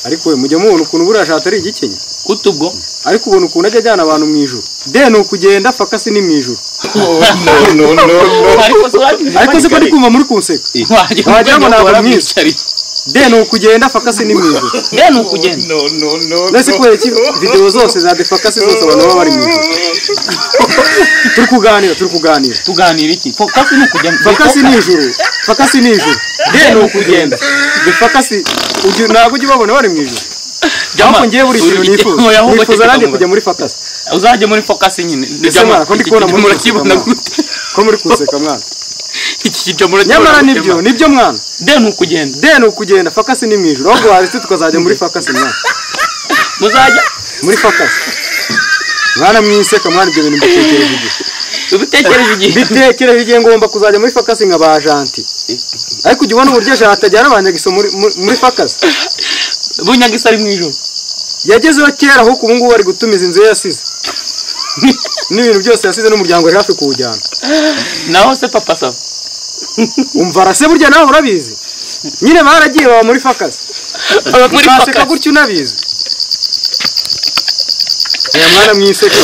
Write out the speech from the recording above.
ariko we mujye mubona ukuntu buriya jata ari igikenya kutubwo ariko ubona ukuntu ajya ajyana abantu mu ijuru de ni ukugenda fakasi ni mu ijuru ariko se ko ndi kumva muri kunseka wagira ngo ntabwo mwiza de ni ukugenda fakasi ni mu ijuru de ni ukugenda ndetse kubera iki video zose za de fakasi zose abantu baba bari mu ijuru turi kuganira tuganira iki fakasi ni ukugenda fakasi ni ijuru fakasi ni ijuru de ni ukugenda de fakasi ntabwo ujya ubabona bari mu ijuru Jambo ngiye buri kintu nifuza nanjye kujya muri fakasi uzajye muri focus nyine ndijamara ko ndi kubona muri kibona ko muri kuseka mwana iki kijambo nyamara nibyo mwana de ni ukugenda fakasi ni mwijuru ahubwo waretse tukazajya muri fakasi mwana muzajya muri fakasi mwana mwiseka mwana ibyo bintu mbitekereje igihe ngomba kuzajya muri fakasi nka bajanti ariko ujye ubona uburyo janta ajyana abanyagiso muri fakasi bunyagisa ari mwijuru yagezeho kera aho ubu ngubu bari gutumiza inzu yasize n'ibintu byose yasize n'umuryango ari hafi kuwujyana naho se papa sava umva arase burya nawe urabizi nyine baragiye baba muri fakasi baseka gutyo unabizi aya mwana mwiseka